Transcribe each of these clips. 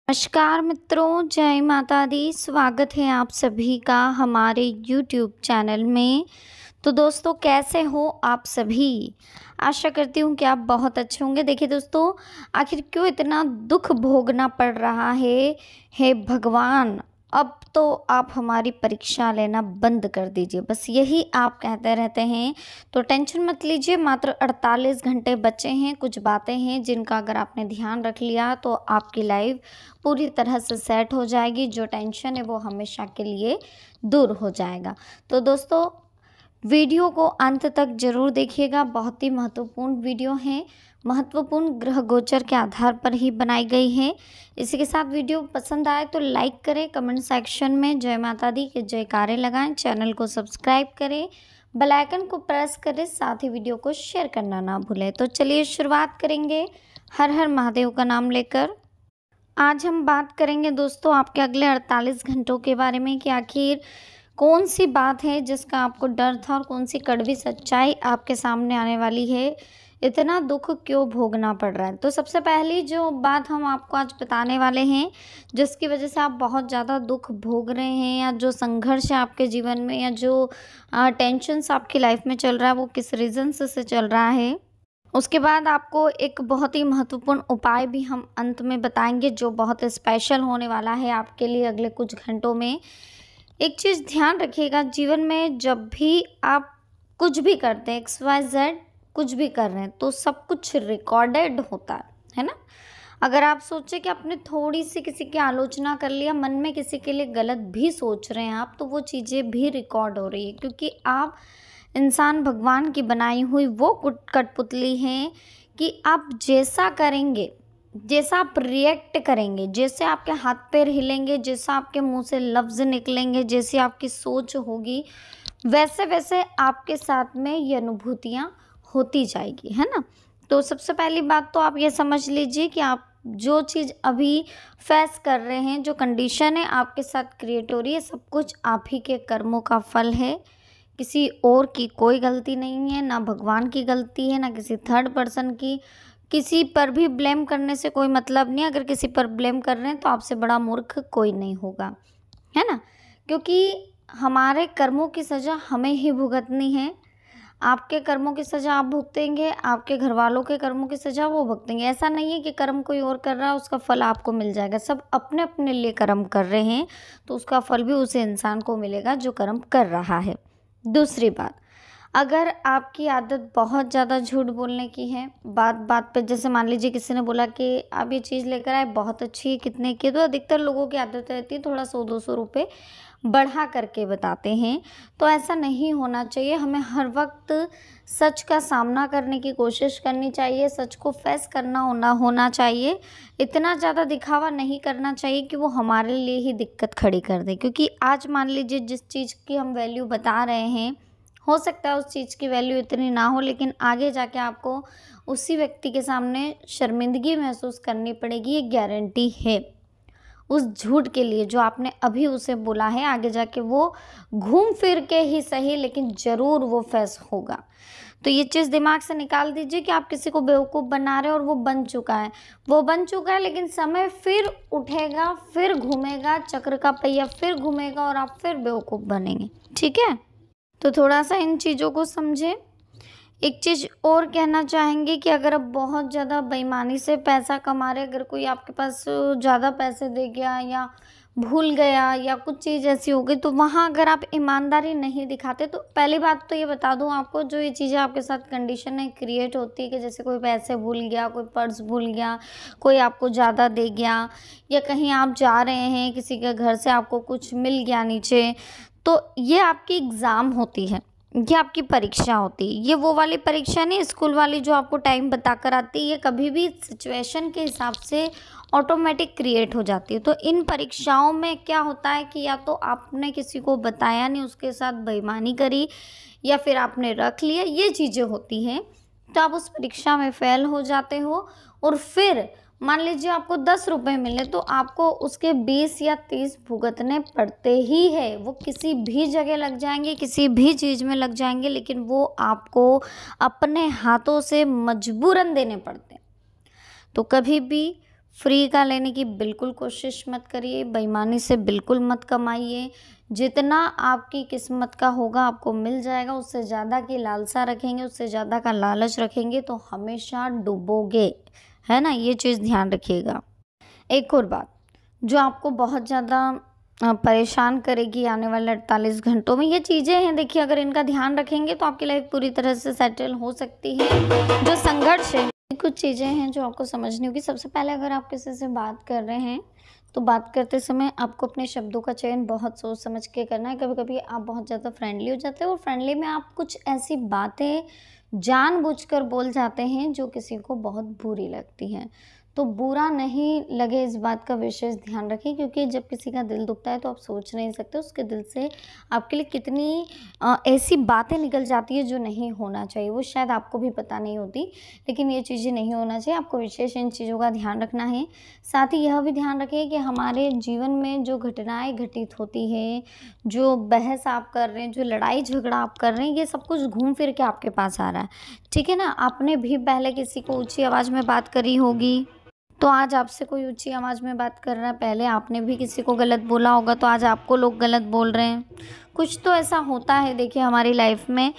नमस्कार मित्रों, जय माता दी। स्वागत है आप सभी का हमारे YouTube चैनल में। तो दोस्तों, कैसे हो आप सभी? आशा करती हूँ कि आप बहुत अच्छे होंगे। देखिए दोस्तों, आखिर क्यों इतना दुख भोगना पड़ रहा है? हे भगवान, अब तो आप हमारी परीक्षा लेना बंद कर दीजिए। बस यही आप कहते रहते हैं। तो टेंशन मत लीजिए, मात्र 48 घंटे बचे हैं। कुछ बातें हैं जिनका अगर आपने ध्यान रख लिया तो आपकी लाइफ पूरी तरह से सेट हो जाएगी। जो टेंशन है वो हमेशा के लिए दूर हो जाएगा। तो दोस्तों, वीडियो को अंत तक जरूर देखिएगा। बहुत ही महत्वपूर्ण वीडियो है, महत्वपूर्ण ग्रह गोचर के आधार पर ही बनाई गई है। इसी के साथ वीडियो पसंद आए तो लाइक करें, कमेंट सेक्शन में जय माता दी के जयकारे लगाएं, चैनल को सब्सक्राइब करें, बेल आइकन को प्रेस करें, साथ ही वीडियो को शेयर करना ना भूलें। तो चलिए शुरुआत करेंगे हर हर महादेव का नाम लेकर। आज हम बात करेंगे दोस्तों आपके अगले 48 घंटों के बारे में कि आखिर कौन सी बात है जिसका आपको डर था और कौन सी कड़वी सच्चाई आपके सामने आने वाली है। इतना दुख क्यों भोगना पड़ रहा है? तो सबसे पहली जो बात हम आपको आज बताने वाले हैं, जिसकी वजह से आप बहुत ज़्यादा दुख भोग रहे हैं, या जो संघर्ष है आपके जीवन में, या जो टेंशन्स आपकी लाइफ में चल रहा है, वो किस रीज़न से चल रहा है। उसके बाद आपको एक बहुत ही महत्वपूर्ण उपाय भी हम अंत में बताएंगे, जो बहुत स्पेशल होने वाला है आपके लिए अगले कुछ घंटों में। एक चीज़ ध्यान रखिएगा, जीवन में जब भी आप कुछ भी करते हैं, XYZ कुछ भी कर रहे हैं, तो सब कुछ रिकॉर्डेड होता है ना। अगर आप सोचें कि आपने थोड़ी सी किसी की आलोचना कर लिया, मन में किसी के लिए गलत भी सोच रहे हैं आप, तो वो चीज़ें भी रिकॉर्ड हो रही है, क्योंकि आप इंसान भगवान की बनाई हुई वो कठपुतली हैं कि आप जैसा करेंगे, जैसा आप रिएक्ट करेंगे, जैसे आपके हाथ पैर हिलेंगे, जैसा आपके मुंह से लफ्ज़ निकलेंगे, जैसी आपकी सोच होगी, वैसे वैसे आपके साथ में ये अनुभूतियाँ होती जाएगी, है ना। तो सबसे पहली बात तो आप ये समझ लीजिए कि आप जो चीज़ अभी फेस कर रहे हैं, जो कंडीशन है आपके साथ क्रिएट हो रही है, सब कुछ आप ही के कर्मों का फल है। किसी और की कोई गलती नहीं है, ना भगवान की गलती है, ना किसी थर्ड पर्सन की। किसी पर भी ब्लेम करने से कोई मतलब नहीं। अगर किसी पर ब्लेम कर रहे हैं तो आपसे बड़ा मूर्ख कोई नहीं होगा, है ना। क्योंकि हमारे कर्मों की सज़ा हमें ही भुगतनी है। आपके कर्मों की सज़ा आप भुगतेंगे, आपके घर वालों के कर्मों की सज़ा वो भुगतेंगे। ऐसा नहीं है कि कर्म कोई और कर रहा है उसका फल आपको मिल जाएगा। सब अपने अपने लिए कर्म कर रहे हैं, तो उसका फल भी उस इंसान को मिलेगा जो कर्म कर रहा है। दूसरी बात, अगर आपकी आदत बहुत ज़्यादा झूठ बोलने की है, बात बात पे, जैसे मान लीजिए किसी ने बोला कि आप ये चीज़ लेकर आए, बहुत अच्छी है, कितने की है, तो अधिकतर लोगों की आदत रहती है थोड़ा 100-200 रुपये बढ़ा करके बताते हैं। तो ऐसा नहीं होना चाहिए। हमें हर वक्त सच का सामना करने की कोशिश करनी चाहिए, सच को फेस करना होना चाहिए। इतना ज़्यादा दिखावा नहीं करना चाहिए कि वो हमारे लिए ही दिक्कत खड़ी कर दे। क्योंकि आज मान लीजिए जिस चीज़ की हम वैल्यू बता रहे हैं, हो सकता है उस चीज़ की वैल्यू इतनी ना हो, लेकिन आगे जाके आपको उसी व्यक्ति के सामने शर्मिंदगी महसूस करनी पड़ेगी, ये गारंटी है। उस झूठ के लिए जो आपने अभी उसे बोला है, आगे जाके वो घूम फिर के ही सही, लेकिन ज़रूर वो फेस होगा। तो ये चीज़ दिमाग से निकाल दीजिए कि आप किसी को बेवकूफ़ बना रहे हो और वो बन चुका है। वो बन चुका है, लेकिन समय फिर उठेगा, फिर घूमेगा, चक्र का पहिया फिर घूमेगा और आप फिर बेवकूफ़ बनेंगे। ठीक है? तो थोड़ा सा इन चीज़ों को समझें। एक चीज़ और कहना चाहेंगे कि अगर आप बहुत ज़्यादा बेईमानी से पैसा कमा रहे, अगर कोई आपके पास ज़्यादा पैसे दे गया या भूल गया या कुछ चीज़ ऐसी हो गई, तो वहाँ अगर आप ईमानदारी नहीं दिखाते, तो पहली बात तो ये बता दूँ आपको, जो ये चीज़ें आपके साथ कंडीशन है क्रिएट होती है कि जैसे कोई पैसे भूल गया, कोई पर्स भूल गया, कोई आपको ज़्यादा दे गया, या कहीं आप जा रहे हैं किसी के घर से आपको कुछ मिल गया नीचे, तो ये आपकी एग्ज़ाम होती है, ये आपकी परीक्षा होती है। ये वो वाली परीक्षा नहीं स्कूल वाली जो आपको टाइम बताकर आती है, ये कभी भी सिचुएशन के हिसाब से ऑटोमेटिक क्रिएट हो जाती है। तो इन परीक्षाओं में क्या होता है कि या तो आपने किसी को बताया नहीं, उसके साथ बेईमानी करी, या फिर आपने रख लिया, ये चीज़ें होती हैं। तो आप उस परीक्षा में फेल हो जाते हो, और फिर मान लीजिए आपको 10 रुपये मिले, तो आपको उसके 20 या 30 भुगतने पड़ते ही है। वो किसी भी जगह लग जाएंगे, किसी भी चीज़ में लग जाएंगे, लेकिन वो आपको अपने हाथों से मजबूरन देने पड़ते हैं। तो कभी भी फ्री का लेने की बिल्कुल कोशिश मत करिए, बेईमानी से बिल्कुल मत कमाइए। जितना आपकी किस्मत का होगा आपको मिल जाएगा, उससे ज़्यादा की लालसा रखेंगे, उससे ज़्यादा का लालच रखेंगे तो हमेशा डूबोगे, है ना? ये चीज़ ध्यान रखिएगा। एक और बात जो आपको बहुत ज़्यादा परेशान करेगी आने वाले 48 घंटों में, ये चीज़ें हैं देखिए, अगर इनका ध्यान रखेंगे तो आपकी लाइफ पूरी तरह से सेटल हो सकती है। जो संघर्ष है, कुछ चीज़ें हैं जो आपको समझनी होगी। सबसे पहले अगर आप किसी से बात कर रहे हैं तो बात करते समय आपको अपने शब्दों का चयन बहुत सोच समझ के करना है। कभी-कभी आप बहुत ज़्यादा फ्रेंडली हो जाते हो और फ्रेंडली में आप कुछ ऐसी बातें जानबूझकर बोल जाते हैं जो किसी को बहुत बुरी लगती हैं। तो बुरा नहीं लगे इस बात का विशेष ध्यान रखें, क्योंकि जब किसी का दिल दुखता है तो आप सोच नहीं सकते उसके दिल से आपके लिए कितनी ऐसी बातें निकल जाती है जो नहीं होना चाहिए। वो शायद आपको भी पता नहीं होती, लेकिन ये चीज़ें नहीं होना चाहिए। आपको विशेष इन चीज़ों का ध्यान रखना है। साथ ही यह भी ध्यान रखें कि हमारे जीवन में जो घटनाएँ घटित होती हैं, जो बहस आप कर रहे हैं, जो लड़ाई झगड़ा आप कर रहे हैं, ये सब कुछ घूम फिर के आपके पास आ रहा है। ठीक है ना? आपने भी पहले किसी को ऊँची आवाज़ में बात करी होगी, तो आज आपसे कोई ऊँची आवाज़ में बात कर रहा है। पहले आपने भी किसी को गलत बोला होगा, तो आज आपको लोग गलत बोल रहे हैं। कुछ तो ऐसा होता है देखिए हमारी लाइफ में,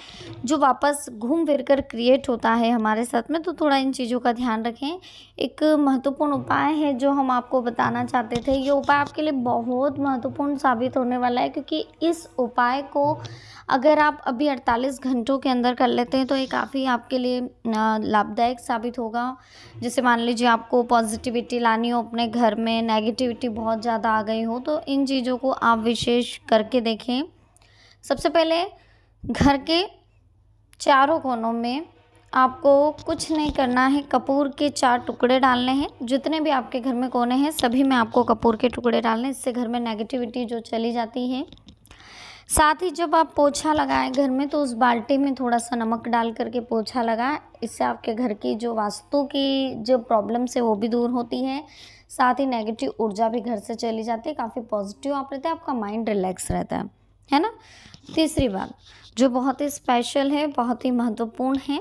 जो वापस घूम फिर कर क्रिएट होता है हमारे साथ में, तो थोड़ा इन चीज़ों का ध्यान रखें। एक महत्वपूर्ण उपाय है जो हम आपको बताना चाहते थे। ये उपाय आपके लिए बहुत महत्वपूर्ण साबित होने वाला है, क्योंकि इस उपाय को अगर आप अभी 48 घंटों के अंदर कर लेते हैं तो ये काफ़ी आपके लिए लाभदायक साबित होगा। जैसे मान लीजिए आपको पॉजिटिविटी लानी हो अपने घर में, नेगेटिविटी बहुत ज़्यादा आ गई हो, तो इन चीज़ों को आप विशेष करके देखें। सबसे पहले घर के चारों कोनों में आपको कुछ नहीं करना है, कपूर के 4 टुकड़े डालने हैं। जितने भी आपके घर में कोने हैं सभी में आपको कपूर के टुकड़े डालने हैं, इससे घर में नेगेटिविटी जो चली जाती है। साथ ही जब आप पोछा लगाएं घर में तो उस बाल्टी में थोड़ा सा नमक डाल करके पोछा लगाएं, इससे आपके घर की जो वास्तु की जो प्रॉब्लम्स है वो भी दूर होती है। साथ ही नेगेटिव ऊर्जा भी घर से चली जाती है, काफ़ी पॉजिटिव आप रहते हैं, आपका माइंड रिलैक्स रहता है ना? तीसरी बात जो बहुत ही स्पेशल है, बहुत ही महत्वपूर्ण है,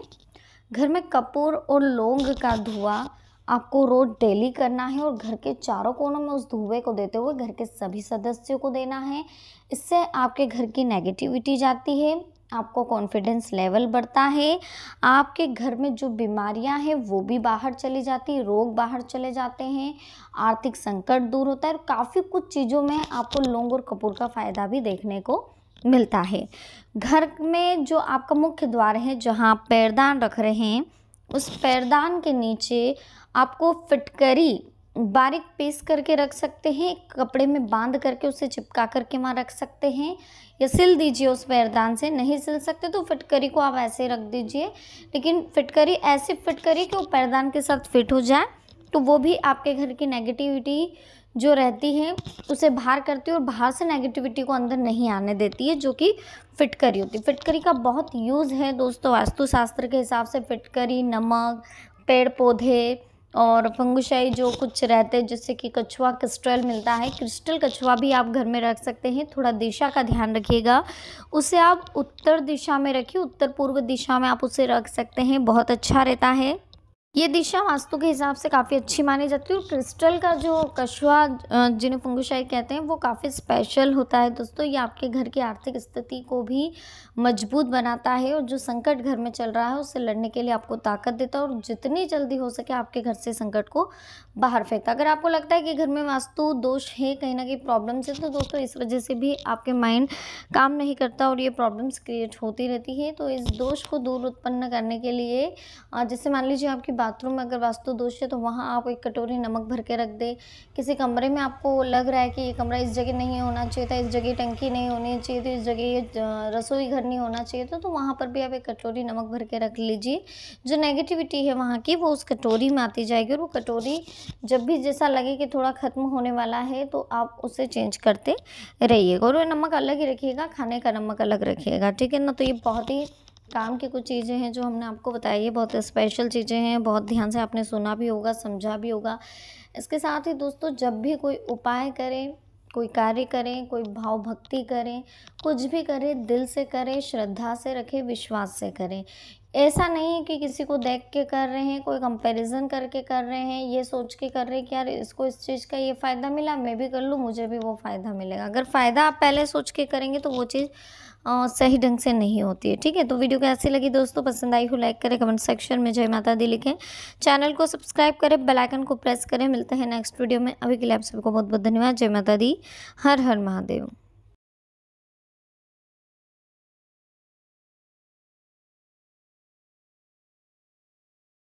घर में कपूर और लौंग का धुआं आपको रोज डेली करना है और घर के चारों कोनों में उस धुएं को देते हुए घर के सभी सदस्यों को देना है। इससे आपके घर की नेगेटिविटी जाती है, आपको कॉन्फिडेंस लेवल बढ़ता है, आपके घर में जो बीमारियां हैं वो भी बाहर चली जाती है, रोग बाहर चले जाते हैं, आर्थिक संकट दूर होता है और काफ़ी कुछ चीज़ों में आपको लौंग और कपूर का फ़ायदा भी देखने को मिलता है। घर में जो आपका मुख्य द्वार है जहाँ आप पैरदान रख रहे हैं, उस पैरदान के नीचे आपको फिटकरी बारीक पीस करके रख सकते हैं, कपड़े में बांध करके उसे चिपका करके वहाँ रख सकते हैं, या सिल दीजिए उस पैरदान से। नहीं सिल सकते तो फिटकरी को आप ऐसे रख दीजिए, लेकिन फिटकरी ऐसी फिटकरी कि वो पैरदान के साथ फिट हो जाए, तो वो भी आपके घर की नेगेटिविटी जो रहती है उसे बाहर करती है और बाहर से नेगेटिविटी को अंदर नहीं आने देती है, जो कि फिटकरी होती है। फिटकरी का बहुत यूज़ है दोस्तों वास्तुशास्त्र के हिसाब से। फिटकरी, नमक, पेड़ पौधे और फंगुशाई जो कुछ रहते हैं, जैसे कि कछुआ क्रिस्टल मिलता है, क्रिस्टल कछुआ भी आप घर में रख सकते हैं। थोड़ा दिशा का ध्यान रखिएगा, उसे आप उत्तर दिशा में रखिए, उत्तर पूर्व दिशा में आप उसे रख सकते हैं, बहुत अच्छा रहता है। ये दिशा वास्तु के हिसाब से काफ़ी अच्छी मानी जाती है और क्रिस्टल का जो कछुआ जिन्हें फंगुशाई कहते हैं वो काफ़ी स्पेशल होता है दोस्तों। ये आपके घर की आर्थिक स्थिति को भी मजबूत बनाता है और जो संकट घर में चल रहा है उससे लड़ने के लिए आपको ताकत देता है और जितनी जल्दी हो सके आपके घर से संकट को बाहर फेंकता है। अगर आपको लगता है कि घर में वास्तु दोष है, कहीं ना कहीं प्रॉब्लम्स है, तो दोस्तों इस वजह से भी आपके माइंड काम नहीं करता और ये प्रॉब्लम्स क्रिएट होती रहती है। तो इस दोष को दूर उत्पन्न करने के लिए जैसे मान लीजिए आपकी बाथरूम में अगर वास्तु दोष है तो वहाँ आप एक कटोरी नमक भर के रख दें। किसी कमरे में आपको लग रहा है कि ये कमरा इस जगह नहीं होना चाहिए था, इस जगह टंकी नहीं होनी चाहिए थी, इस जगह ये रसोई घर नहीं होना चाहिए था, तो वहाँ पर भी आप एक कटोरी नमक भर के रख लीजिए। जो नेगेटिविटी है वहाँ की वो उस कटोरी में आती जाएगी और वो कटोरी जब भी जैसा लगे कि थोड़ा ख़त्म होने वाला है तो आप उसे चेंज करते रहिएगा और वो नमक अलग ही रखिएगा, खाने का नमक अलग रखिएगा, ठीक है ना। तो ये बहुत ही काम की कुछ चीज़ें हैं जो हमने आपको बताई है, बहुत स्पेशल चीज़ें हैं, बहुत ध्यान से आपने सुना भी होगा, समझा भी होगा। इसके साथ ही दोस्तों जब भी कोई उपाय करें, कोई कार्य करें, कोई भाव भक्ति करें, कुछ भी करें दिल से करें, श्रद्धा से रखें, विश्वास से करें। ऐसा नहीं है कि किसी को देख के कर रहे हैं, कोई कंपैरिजन करके कर रहे हैं, ये सोच के कर रहे हैं कि यार इसको इस चीज़ का ये फ़ायदा मिला, मैं भी कर लूँ, मुझे भी वो फ़ायदा मिलेगा। अगर फ़ायदा आप पहले सोच के करेंगे तो वो चीज़ सही ढंग से नहीं होती है, ठीक है? तो वीडियो कैसी लगी दोस्तों, पसंद आई हो लाइक करें, कमेंट सेक्शन में जय माता दी लिखें। चैनल को सब्सक्राइब करें, बेल आइकन को प्रेस करें। मिलते हैं नेक्स्ट वीडियो में। अभी के लिए आप सभी को बहुत-बहुत धन्यवाद। जय माता दी। हर हर महादेव।